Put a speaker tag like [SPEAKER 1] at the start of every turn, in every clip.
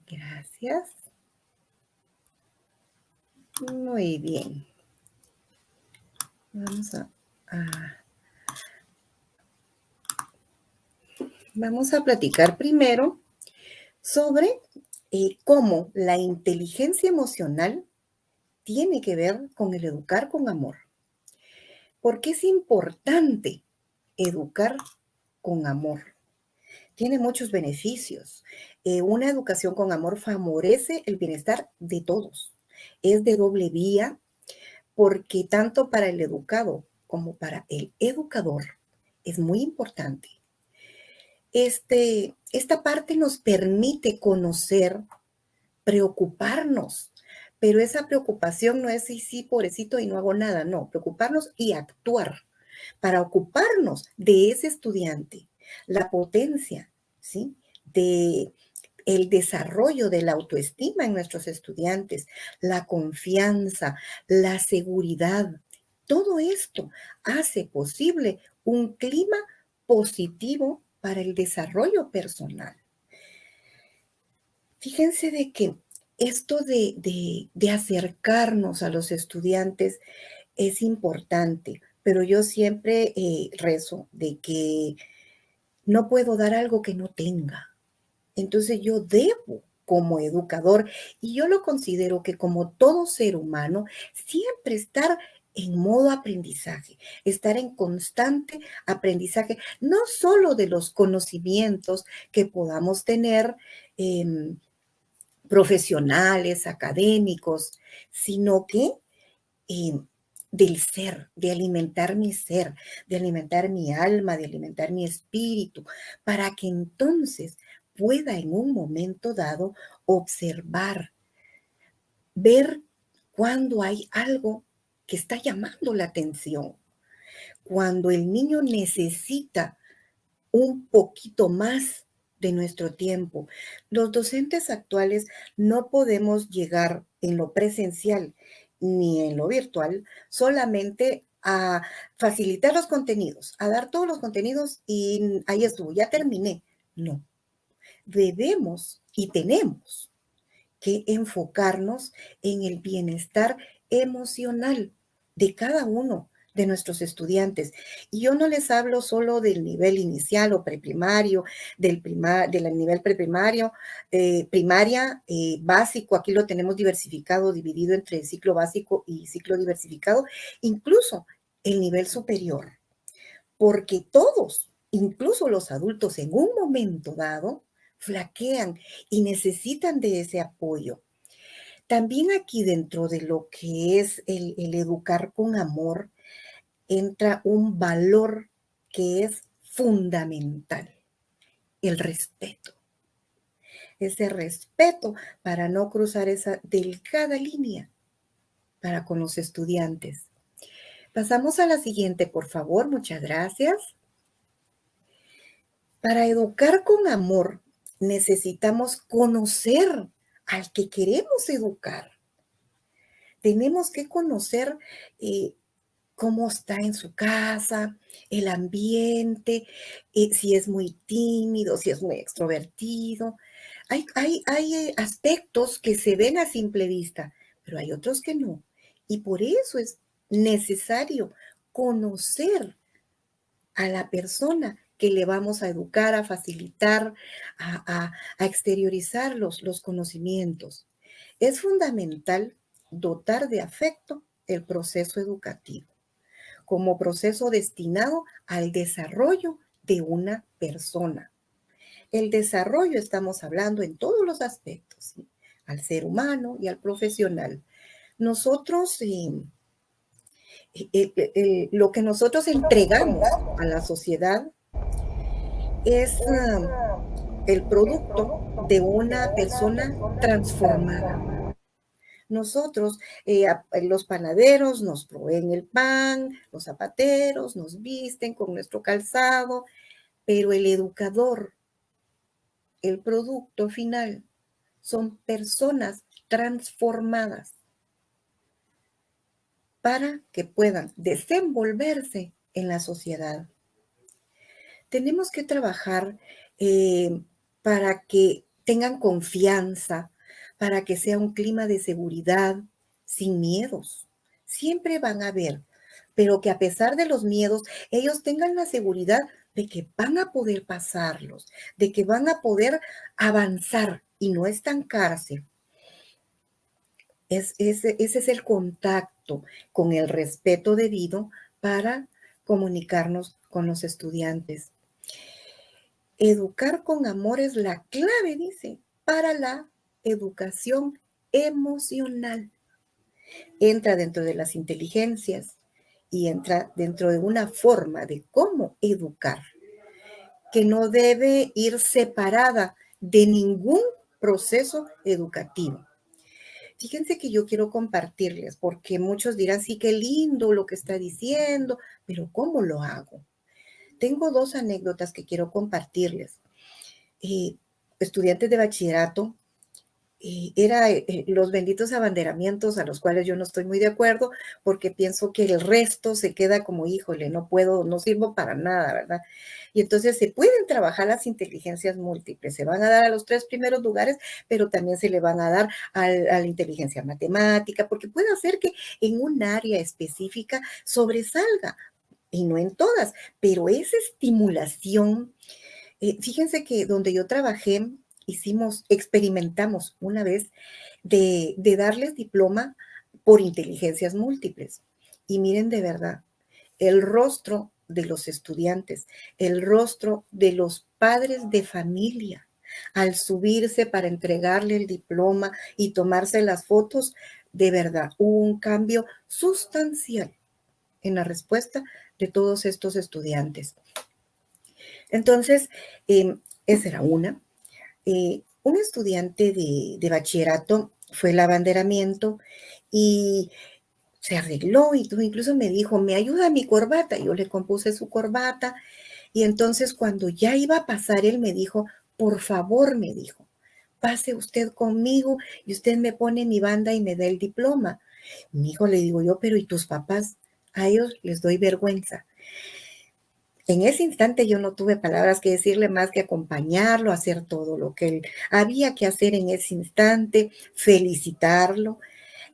[SPEAKER 1] Gracias. Muy bien. A- vamos a platicar primero sobre cómo la inteligencia emocional tiene que ver con el educar con amor. ¿Por qué es importante educar con amor? Tiene muchos beneficios. Una educación con amor favorece el bienestar de todos. Es de doble vía porque tanto para el educado como para el educador es muy importante. Esta parte nos permite conocer, preocuparnos, pero esa preocupación no es sí, sí, pobrecito y no hago nada, no, preocuparnos y actuar para ocuparnos de ese estudiante, la potencia, ¿sí? De el desarrollo de la autoestima en nuestros estudiantes, la confianza, la seguridad. Todo esto hace posible un clima positivo para el desarrollo personal. Fíjense de que esto de acercarnos a los estudiantes es importante, pero yo siempre rezo de que no puedo dar algo que no tenga. Entonces yo debo como educador, y yo lo considero que como todo ser humano, siempre estar en modo aprendizaje, estar en constante aprendizaje, no solo de los conocimientos que podamos tener profesionales, académicos, sino que eh, del ser, de alimentar mi ser, de alimentar mi alma, de alimentar mi espíritu, para que entonces pueda en un momento dado observar, ver cuando hay algo que está llamando la atención, cuando el niño necesita un poquito más de nuestro tiempo. Los docentes actuales no podemos llegar en lo presencial ni en lo virtual solamente a facilitar los contenidos, a dar todos los contenidos y ahí estuvo, ya terminé. No, debemos y tenemos que enfocarnos en el bienestar emocional de cada uno de nuestros estudiantes. Y yo no les hablo solo del nivel inicial o preprimario, del nivel preprimario, primaria, básico, aquí lo tenemos diversificado, dividido entre ciclo básico y ciclo diversificado, incluso el nivel superior, porque todos, incluso los adultos en un momento dado, flaquean y necesitan de ese apoyo. También aquí dentro de lo que es el educar con amor, entra un valor que es fundamental, el respeto. Ese respeto para no cruzar esa delgada línea para con los estudiantes. Pasamos a la siguiente, por favor, muchas gracias. Para educar con amor necesitamos conocer al que queremos educar. Tenemos que conocer cómo está en su casa, el ambiente, si es muy tímido, si es muy extrovertido. Hay aspectos que se ven a simple vista, pero hay otros que no. Y por eso es necesario conocer a la persona que le vamos a educar, a facilitar, a exteriorizar los conocimientos. Es fundamental dotar de afecto el proceso educativo como proceso destinado al desarrollo de una persona. El desarrollo estamos hablando en todos los aspectos, ¿sí? Al ser humano y al profesional. Nosotros, lo que nosotros entregamos a la sociedad es el producto de una persona transformada. Nosotros, los panaderos nos proveen el pan, los zapateros nos visten con nuestro calzado, pero el educador, el producto final, son personas transformadas para que puedan desenvolverse en la sociedad. Tenemos que trabajar para que tengan confianza, para que sea un clima de seguridad, sin miedos. Siempre van a haber, pero que a pesar de los miedos, ellos tengan la seguridad de que van a poder pasarlos, de que van a poder avanzar y no estancarse. Ese es el contacto con el respeto debido para comunicarnos con los estudiantes. Educar con amor es la clave, dice, para la educación emocional. Entra dentro de las inteligencias y entra dentro de una forma de cómo educar, que no debe ir separada de ningún proceso educativo. Fíjense que yo quiero compartirles, porque muchos dirán, sí, qué lindo lo que está diciendo, pero ¿cómo lo hago? Tengo dos anécdotas que quiero compartirles. Eh, Estudiantes de bachillerato, era los benditos abanderamientos a los cuales yo no estoy muy de acuerdo, porque pienso que el resto se queda como, híjole, no puedo, no sirvo para nada, ¿verdad? Y entonces se pueden trabajar las inteligencias múltiples, se van a dar a los 3 primeros lugares, pero también se le van a dar a la inteligencia matemática, porque puede hacer que en un área específica sobresalga, y no en todas, pero esa estimulación, fíjense que donde yo trabajé, experimentamos una vez de darles diploma por inteligencias múltiples. Y miren de verdad, el rostro de los estudiantes, el rostro de los padres de familia, al subirse para entregarle el diploma y tomarse las fotos, de verdad, hubo un cambio sustancial en la respuesta de todos estos estudiantes. Entonces, esa era una. Un estudiante de bachillerato fue el abanderamiento y se arregló y todo, incluso me dijo, ¿me ayuda mi corbata? Yo le compuse su corbata y entonces cuando ya iba a pasar, él me dijo, por favor, me dijo, pase usted conmigo y usted me pone mi banda y me da el diploma. Mi hijo, le digo yo, pero ¿y tus papás? A ellos les doy vergüenza. En ese instante yo no tuve palabras que decirle más que acompañarlo, hacer todo lo que él había que hacer en ese instante, felicitarlo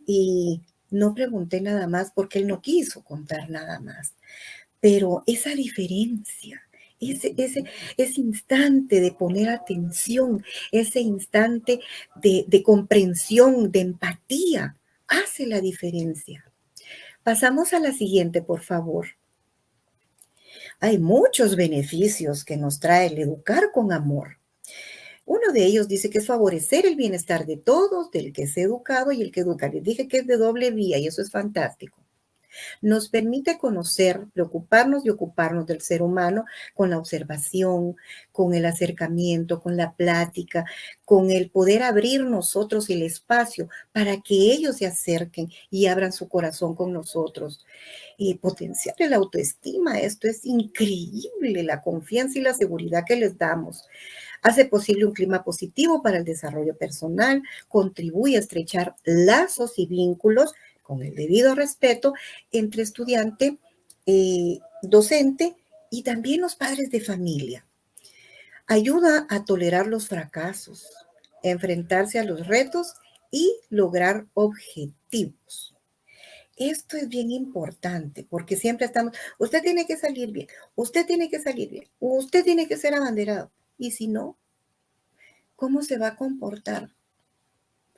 [SPEAKER 1] y no pregunté nada más porque él no quiso contar nada más. Pero esa diferencia, ese instante de poner atención, ese instante de comprensión, de empatía, hace la diferencia. Pasamos a la siguiente, por favor. Hay muchos beneficios que nos trae el educar con amor. Uno de ellos dice que es favorecer el bienestar de todos, del que es educado y el que educa. Les dije que es de doble vía y eso es fantástico. Nos permite conocer, preocuparnos y ocuparnos del ser humano con la observación, con el acercamiento, con la plática, con el poder abrir nosotros el espacio para que ellos se acerquen y abran su corazón con nosotros. Y potenciar la autoestima, esto es increíble, la confianza y la seguridad que les damos. Hace posible un clima positivo para el desarrollo personal, contribuye a estrechar lazos y vínculos con el debido respeto entre estudiante, docente y también los padres de familia. Ayuda a tolerar los fracasos, enfrentarse a los retos y lograr objetivos. Esto es bien importante porque siempre estamos, usted tiene que salir bien, usted tiene que salir bien, usted tiene que ser abanderado. Y si no, ¿cómo se va a comportar?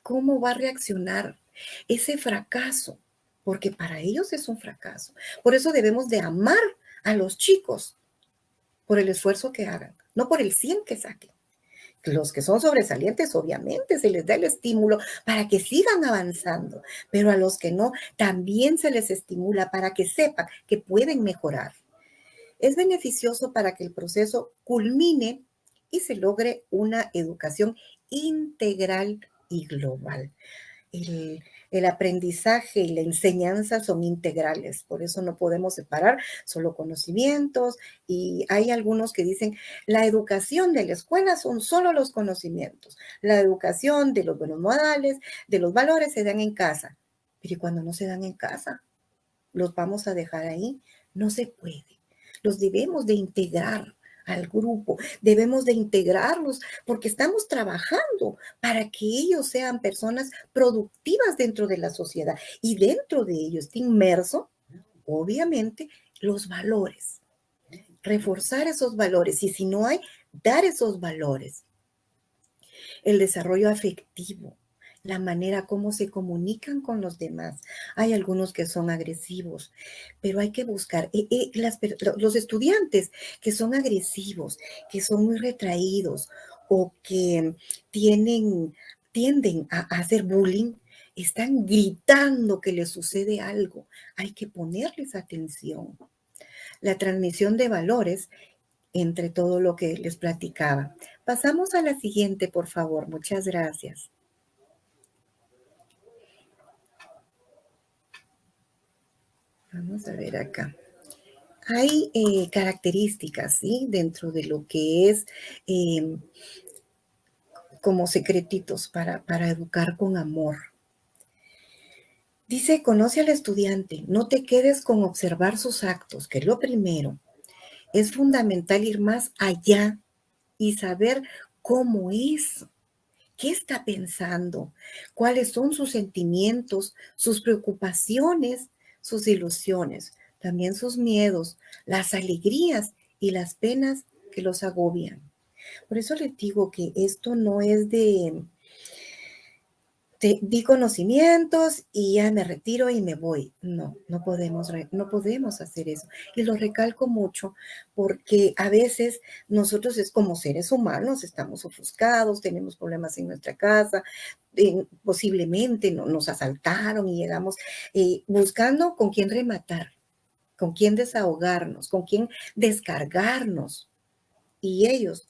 [SPEAKER 1] ¿Cómo va a reaccionar ese fracaso? Porque para ellos es un fracaso. Por eso debemos de amar a los chicos por el esfuerzo que hagan, no por el 100 que saquen. Los que son sobresalientes, obviamente, se les da el estímulo para que sigan avanzando, pero a los que no, también se les estimula para que sepan que pueden mejorar. Es beneficioso para que el proceso culmine y se logre una educación integral y global. El aprendizaje y la enseñanza son integrales, por eso no podemos separar solo conocimientos y hay algunos que dicen la educación de la escuela son solo los conocimientos, la educación de los buenos modales, de los valores se dan en casa, pero ¿y cuando no se dan en casa? ¿Los vamos a dejar ahí? No se puede. Los debemos de integrar al grupo, debemos de integrarlos porque estamos trabajando para que ellos sean personas productivas dentro de la sociedad y dentro de ellos está inmerso, obviamente, los valores, reforzar esos valores y si no hay, dar esos valores. El desarrollo afectivo, la manera como se comunican con los demás. Hay algunos que son agresivos, pero hay que buscar los estudiantes que son agresivos, que son muy retraídos o que tienen, tienden a hacer bullying, están gritando que les sucede algo. Hay que ponerles atención. La transmisión de valores entre todo lo que les platicaba. Pasamos a la siguiente, por favor. Muchas gracias. Vamos a ver acá. Hay características, ¿sí? Dentro de lo que es eh, como secretitos para educar con amor. Dice, conoce al estudiante, no te quedes con observar sus actos, que es lo primero. Es fundamental ir más allá y saber cómo es. ¿Qué está pensando? ¿Cuáles son sus sentimientos, sus preocupaciones, sus ilusiones, también sus miedos, las alegrías y las penas que los agobian? Por eso les digo que esto no es de te di conocimientos y ya me retiro y me voy. No, no podemos hacer eso. Y lo recalco mucho porque a veces nosotros es como seres humanos, estamos ofuscados, tenemos problemas en nuestra casa, posiblemente nos asaltaron y llegamos buscando con quién rematar, con quién desahogarnos, con quién descargarnos. Y ellos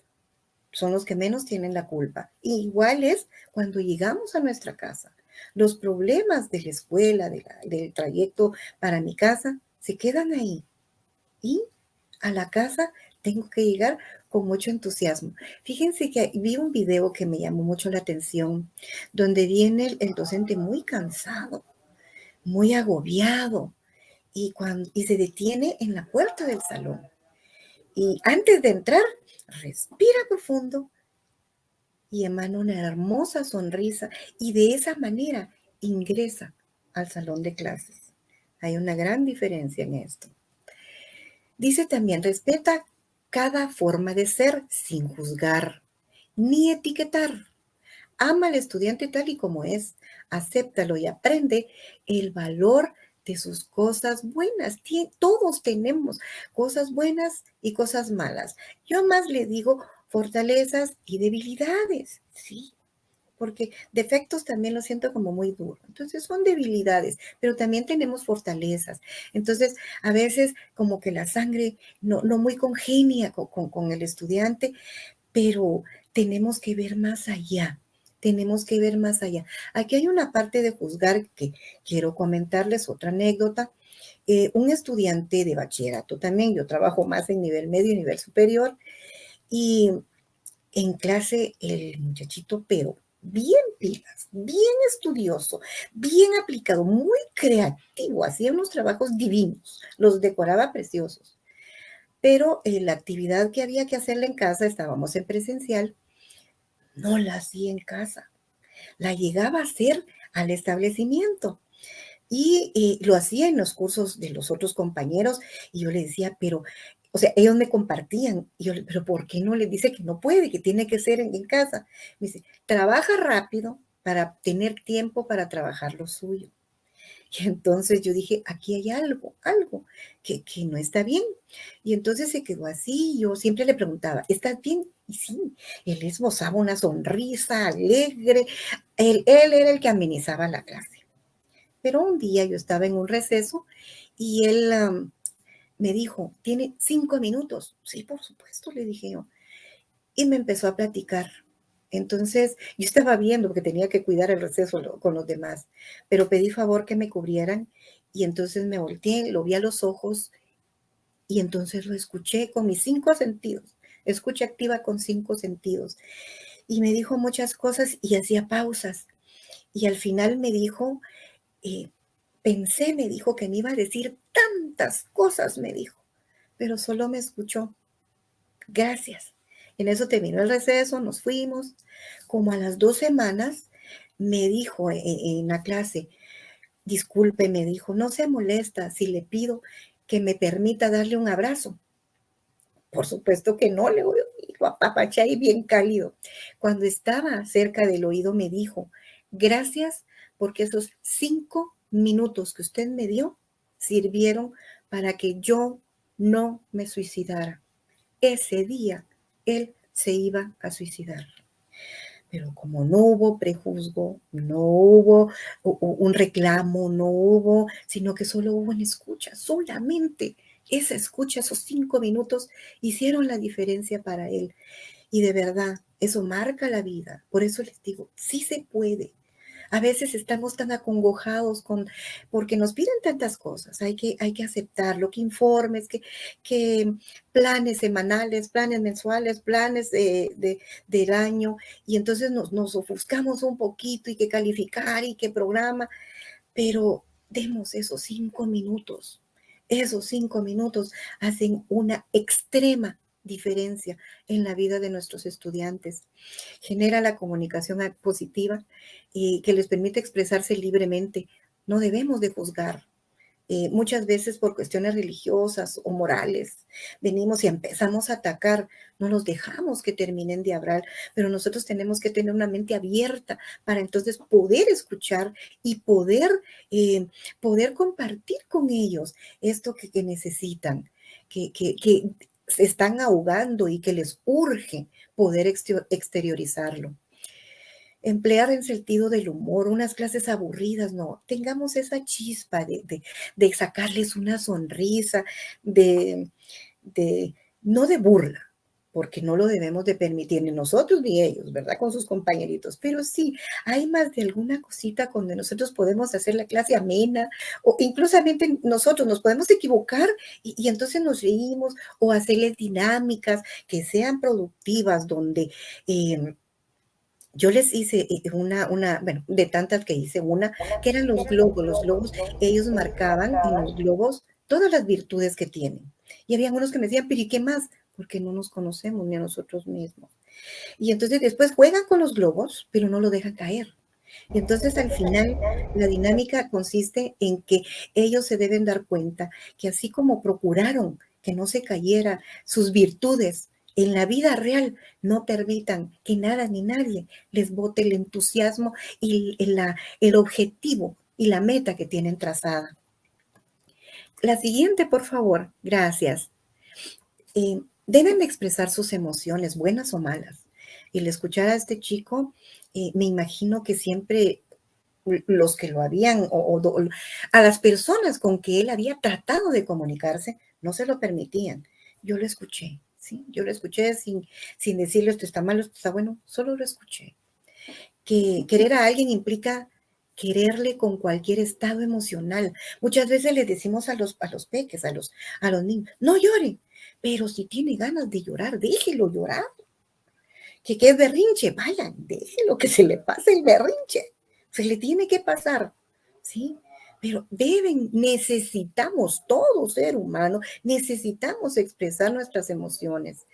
[SPEAKER 1] son los que menos tienen la culpa. Igual es cuando llegamos a nuestra casa. Los problemas de la escuela, del trayecto para mi casa, se quedan ahí. Y a la casa tengo que llegar con mucho entusiasmo. Fíjense que vi un video que me llamó mucho la atención, donde viene el docente muy cansado, muy agobiado, y se detiene en la puerta del salón. Y antes de entrar, respira profundo y emana una hermosa sonrisa y de esa manera ingresa al salón de clases. Hay una gran diferencia en esto. Dice también, respeta cada forma de ser sin juzgar ni etiquetar. Ama al estudiante tal y como es, acéptalo y aprende el valor de sus cosas buenas. Todos tenemos cosas buenas y cosas malas. Yo más le digo fortalezas y debilidades, ¿sí? Porque defectos también lo siento como muy duro. Entonces son debilidades, pero también tenemos fortalezas. Entonces, a veces como que la sangre no muy congenia con el estudiante, pero tenemos que ver más allá. Tenemos que ver más allá. Aquí hay una parte de juzgar que quiero comentarles, otra anécdota. Un estudiante de bachillerato también, yo trabajo más en nivel medio y nivel superior, y en clase el muchachito, pero bien pilas, bien estudioso, bien aplicado, muy creativo, hacía unos trabajos divinos, los decoraba preciosos. Pero la actividad que había que hacerle en casa, estábamos en presencial, no la hacía en casa, la llegaba a hacer al establecimiento. Y lo hacía en los cursos de los otros compañeros y yo le decía, pero, o sea, ellos me compartían. Y yo, pero ¿por qué no le dice que no puede, que tiene que ser en casa? Me dice, trabaja rápido para tener tiempo para trabajar lo suyo. Y entonces yo dije, aquí hay algo que no está bien. Y entonces se quedó así. Yo siempre le preguntaba, ¿estás bien? Y sí, él esbozaba una sonrisa alegre. Él era el que amenizaba la clase. Pero un día yo estaba en un receso y él me dijo, ¿tiene 5 minutos? Sí, por supuesto, le dije yo. Y me empezó a platicar. Entonces, yo estaba viendo porque tenía que cuidar el receso con los demás, pero pedí favor que me cubrieran y entonces me volteé, lo vi a los ojos y entonces lo escuché con mis 5 sentidos. Escucha activa con 5 sentidos. Y me dijo muchas cosas y hacía pausas. Y al final me dijo, eh, pensé, me dijo que me iba a decir tantas cosas, me dijo, pero solo me escuchó. gracias. En eso terminó el receso, nos fuimos. Como a las 2 semanas me dijo en la clase, disculpe, me dijo, no se molesta si le pido que me permita darle un abrazo. Por supuesto que no, le digo, y lo apapaché ahí bien cálido. Cuando estaba cerca del oído me dijo, gracias porque esos 5 minutos que usted me dio sirvieron para que yo no me suicidara. Ese día él se iba a suicidar. Pero como no hubo prejuzgo, no hubo un reclamo, no hubo, sino que solo hubo una escucha, solamente esa escucha, esos 5 minutos hicieron la diferencia para él. Y de verdad, eso marca la vida. Por eso les digo, sí se puede. A veces estamos tan acongojados porque nos piden tantas cosas. Hay que aceptarlo, que informes, que planes semanales, planes mensuales, planes del año. Y entonces nos ofuscamos un poquito y que calificar y que programa. Pero demos esos 5 minutos. Esos 5 minutos hacen una extrema diferencia en la vida de nuestros estudiantes. Genera la comunicación positiva y que les permite expresarse libremente. No debemos de juzgar. Muchas veces por cuestiones religiosas o morales, venimos y empezamos a atacar, no los dejamos que terminen de hablar, pero nosotros tenemos que tener una mente abierta para entonces poder escuchar y poder compartir con ellos esto que necesitan, que se están ahogando y que les urge poder exteriorizarlo. Emplear el sentido del humor, unas clases aburridas, no, tengamos esa chispa de sacarles una sonrisa, de, de, no de burla, porque no lo debemos de permitir ni nosotros ni ellos, ¿verdad? Con sus compañeritos, pero sí, hay más de alguna cosita donde nosotros podemos hacer la clase amena, o incluso nosotros nos podemos equivocar y entonces nos reímos, o hacerles dinámicas que sean productivas, donde yo les hice bueno, de tantas que hice, una que eran los globos. Los globos, ellos marcaban en los globos todas las virtudes que tienen. Y había unos que me decían, pero ¿y qué más? Porque no nos conocemos ni a nosotros mismos. Y entonces después juegan con los globos, pero no lo dejan caer. Y entonces al final la dinámica consiste en que ellos se deben dar cuenta que así como procuraron que no se cayera sus virtudes, en la vida real no permitan que nada ni nadie les bote el entusiasmo y el objetivo y la meta que tienen trazada. La siguiente, por favor. Gracias. Deben de expresar sus emociones, buenas o malas. Y al escuchar a este chico, me imagino que siempre los que lo habían, a las personas con que él había tratado de comunicarse, no se lo permitían. Yo lo escuché, ¿sí? Yo lo escuché sin decirle esto está malo, esto está bueno, solo lo escuché. Que querer a alguien implica quererle con cualquier estado emocional. Muchas veces le decimos a los peques, a los niños, no llore, pero si tiene ganas de llorar, déjelo llorar. Que es berrinche, vaya, déjelo que se le pase el berrinche. Se le tiene que pasar, ¿sí? Pero necesitamos, todo ser humano, necesitamos expresar nuestras emociones.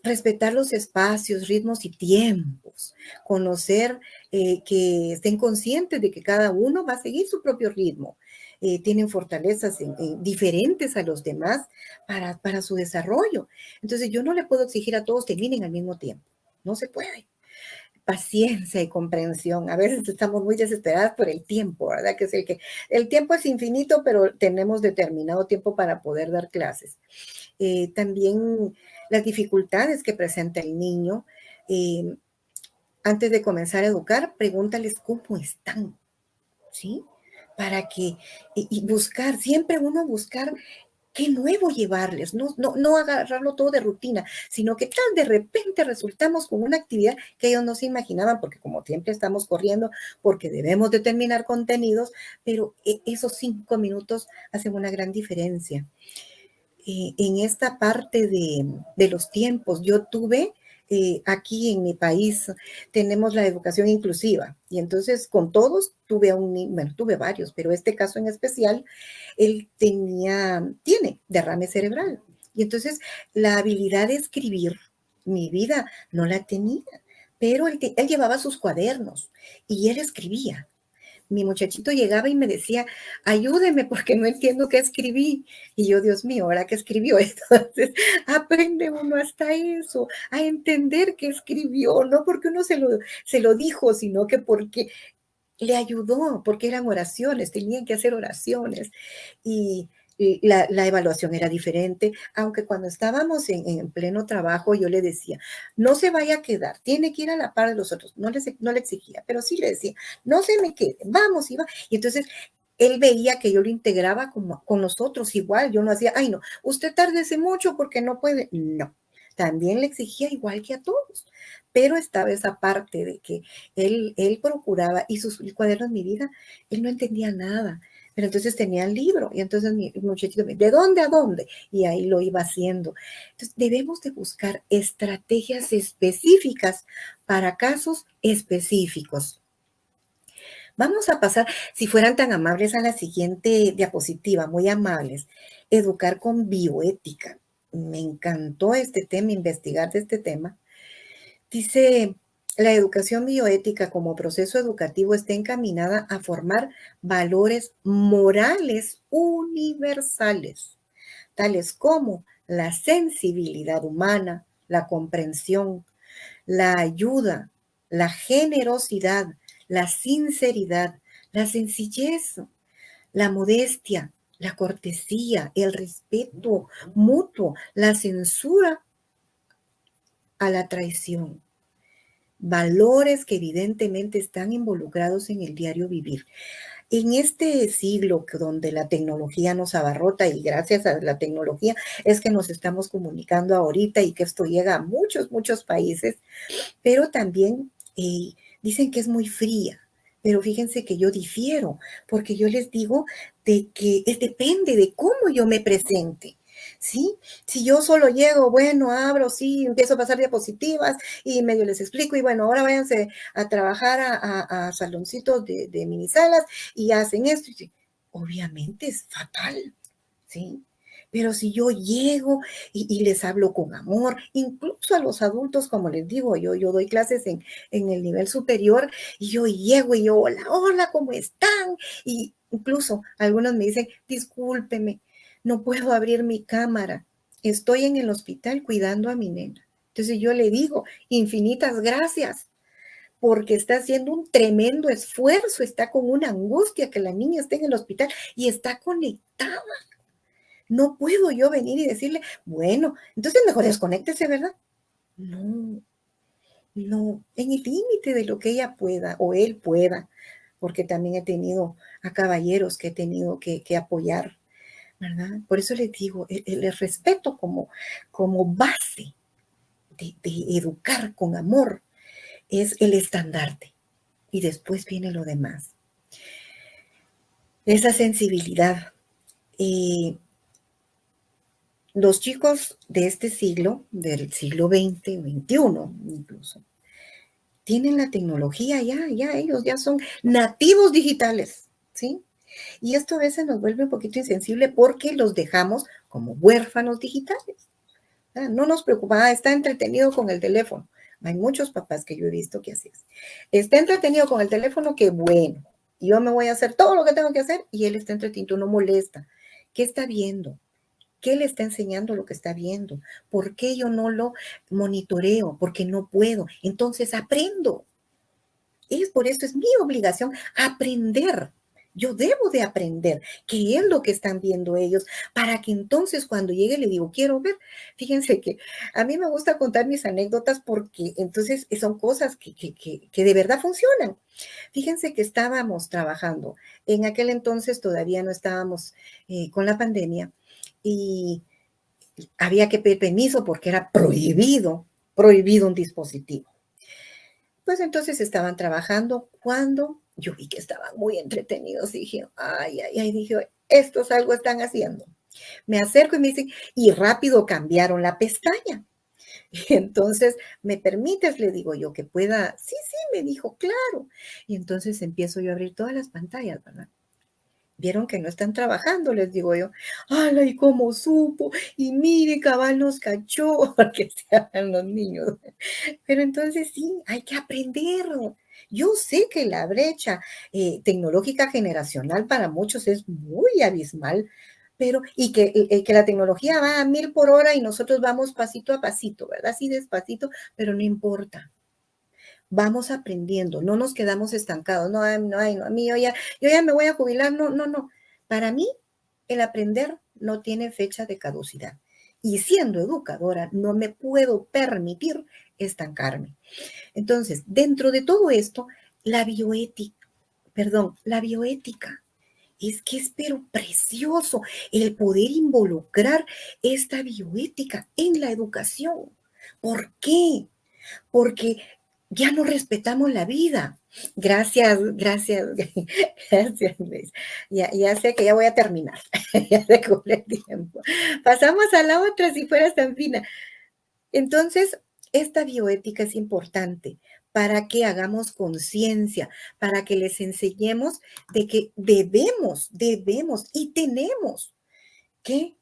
[SPEAKER 1] Respetar los espacios, ritmos y tiempos, conocer que estén conscientes de que cada uno va a seguir su propio ritmo. Tienen fortalezas diferentes a los demás para su desarrollo. Entonces yo no le puedo exigir a todos terminen al mismo tiempo. No se puede. Paciencia y comprensión. A veces estamos muy desesperadas por el tiempo, ¿verdad? Que es el tiempo es infinito, pero tenemos determinado tiempo para poder dar clases. También las dificultades que presenta el niño. Antes de comenzar a educar, pregúntales cómo están, ¿sí? Para que, y buscar, siempre uno buscar qué nuevo llevarles, no agarrarlo todo de rutina, sino que tal de repente resultamos con una actividad que ellos no se imaginaban, porque como siempre estamos corriendo, porque debemos determinar contenidos, pero esos 5 minutos hacen una gran diferencia. En esta parte de los tiempos, yo tuve aquí en mi país tenemos la educación inclusiva y entonces con todos tuve varios, pero este caso en especial, él tiene derrame cerebral Y entonces la habilidad de escribir, mi vida no la tenía, pero él llevaba sus cuadernos y él escribía. Mi muchachito llegaba y me decía, ayúdeme porque no entiendo qué escribí. Y yo, Dios mío, ¿ahora qué escribió? Entonces, aprende uno hasta eso, a entender qué escribió, no porque uno se lo dijo, sino que porque le ayudó, porque eran oraciones, tenían que hacer oraciones. Y, y la evaluación era diferente, aunque cuando estábamos en pleno trabajo yo le decía, no se vaya a quedar, tiene que ir a la par de los otros. No le exigía, pero sí le decía, no se me quede, vamos, y va. Y entonces él veía que yo lo integraba con nosotros igual. Yo no hacía, ay no, usted tárdese mucho porque no puede. No, también le exigía igual que a todos. Pero estaba esa parte de que él procuraba, y sus cuadernos, mi vida, él no entendía nada. Pero entonces tenía el libro, y entonces mi muchachito me, ¿de dónde a dónde? Y ahí lo iba haciendo. Entonces debemos de buscar estrategias específicas para casos específicos. Vamos a pasar, si fueran tan amables, a la siguiente diapositiva, muy amables. Educar con bioética. Me encantó este tema, investigar de este tema. Dice, la educación bioética como proceso educativo está encaminada a formar valores morales universales, tales como la sensibilidad humana, la comprensión, la ayuda, la generosidad, la sinceridad, la sencillez, la modestia, la cortesía, el respeto mutuo, la censura a la traición. Valores que evidentemente están involucrados en el diario vivir. En este siglo donde la tecnología nos abarrota, y gracias a la tecnología es que nos estamos comunicando ahorita y que esto llega a muchos, muchos países, pero también dicen que es muy fría. Pero fíjense que yo difiero, porque yo les digo de que depende de cómo yo me presente. ¿Sí? Si yo solo llego, bueno, abro, sí, empiezo a pasar diapositivas y medio les explico, y bueno, ahora váyanse a trabajar a saloncitos de minisalas y hacen esto. Obviamente es fatal, ¿sí? Pero si yo llego y les hablo con amor, incluso a los adultos, como les digo, yo doy clases en el nivel superior, y yo llego y yo, hola, hola, ¿cómo están? Y incluso algunos me dicen, discúlpeme, no puedo abrir mi cámara, estoy en el hospital cuidando a mi nena. Entonces yo le digo, infinitas gracias, porque está haciendo un tremendo esfuerzo, está con una angustia que la niña esté en el hospital y está conectada. No puedo yo venir y decirle, bueno, entonces mejor desconéctese, ¿verdad? No, no, en el límite de lo que ella pueda o él pueda, porque también he tenido a caballeros que he tenido que apoyar, ¿verdad? Por eso les digo, el respeto como base de educar con amor es el estandarte, y después viene lo demás. Esa sensibilidad. Los chicos de este siglo, del siglo XX, XXI incluso, tienen la tecnología ya ellos ya son nativos digitales, ¿sí? Y esto a veces nos vuelve un poquito insensible porque los dejamos como huérfanos digitales. No nos preocupa, está entretenido con el teléfono. Hay muchos papás que yo he visto que así es. Está entretenido con el teléfono, que bueno, yo me voy a hacer todo lo que tengo que hacer y él está entretenido, no molesta. ¿Qué está viendo? ¿Qué le está enseñando lo que está viendo? ¿Por qué yo no lo monitoreo? Porque no puedo. Entonces aprendo. Es por eso, es mi obligación aprender. Yo debo de aprender qué es lo que están viendo ellos, para que entonces cuando llegue le digo, quiero ver. Fíjense que a mí me gusta contar mis anécdotas, porque entonces son cosas que de verdad funcionan. Fíjense que estábamos trabajando. En aquel entonces todavía no estábamos con la pandemia, y había que pedir permiso porque era prohibido un dispositivo. Pues entonces estaban trabajando cuando yo vi que estaban muy entretenidos y dije, ay, ay, ay, dije, estos algo están haciendo. Me acerco y me dicen, y rápido cambiaron la pestaña. Entonces, ¿me permites? Le digo yo que pueda. Sí, sí, me dijo, claro. Y entonces empiezo yo a abrir todas las pantallas, ¿verdad? Vieron que no están trabajando, les digo yo. ¡Hala! ¿Y cómo supo? Y mire, cabal nos cachó, porque se hablan los niños. Pero entonces sí, hay que aprender. Yo sé que la brecha tecnológica generacional para muchos es muy abismal, pero que la tecnología va a 1000 por hora y nosotros vamos pasito a pasito, ¿verdad? Así despacito, pero no importa. Vamos aprendiendo, no nos quedamos estancados. No, no, no, a mí yo ya me voy a jubilar. No, no, no. Para mí, el aprender no tiene fecha de caducidad. Y siendo educadora, no me puedo permitir estancarme. Entonces, dentro de todo esto, la bioética, es que es pero precioso el poder involucrar esta bioética en la educación. ¿Por qué? Porque ya no respetamos la vida. Gracias, gracias, gracias, Luis. Ya sé que ya voy a terminar. Ya se cubre el tiempo. Pasamos a la otra, si fueras tan fina. Entonces, esta bioética es importante para que hagamos conciencia, para que les enseñemos de que debemos y tenemos que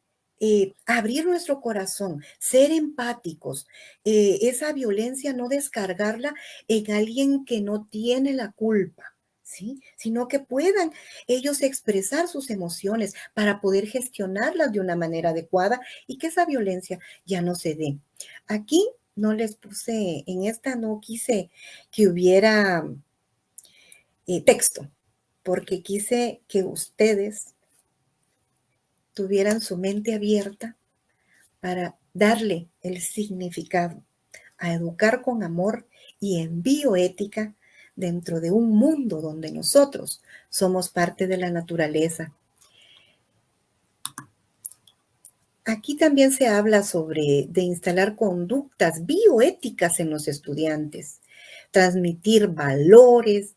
[SPEAKER 1] abrir nuestro corazón, ser empáticos, esa violencia no descargarla en alguien que no tiene la culpa, ¿sí? Sino que puedan ellos expresar sus emociones para poder gestionarlas de una manera adecuada y que esa violencia ya no se dé. Aquí no les puse, en esta no quise que hubiera texto, porque quise que ustedes tuvieran su mente abierta para darle el significado a educar con amor y en bioética dentro de un mundo donde nosotros somos parte de la naturaleza. Aquí también se habla sobre de instalar conductas bioéticas en los estudiantes, transmitir valores,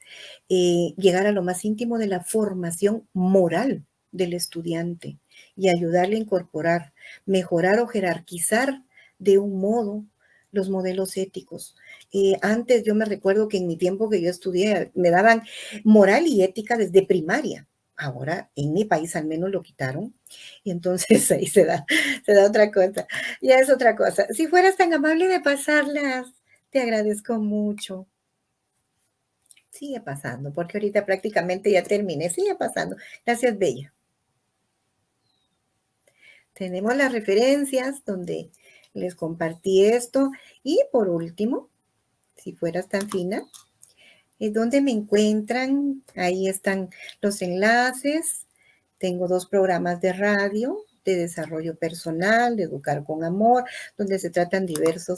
[SPEAKER 1] llegar a lo más íntimo de la formación moral del estudiante y ayudarle a incorporar, mejorar o jerarquizar de un modo los modelos éticos. Antes yo me recuerdo que en mi tiempo que yo estudié me daban moral y ética desde primaria. Ahora en mi país al menos lo quitaron y entonces ahí se da otra cosa. Ya es otra cosa. Si fueras tan amable de pasarlas, te agradezco mucho. Sigue pasando, porque ahorita prácticamente ya terminé. Sigue pasando. Gracias, Bella. Tenemos las referencias donde les compartí esto. Y por último, si fueras tan fina, es donde me encuentran. Ahí están los enlaces. Tengo 2 programas de radio de desarrollo personal, de educar con amor, donde se tratan diversos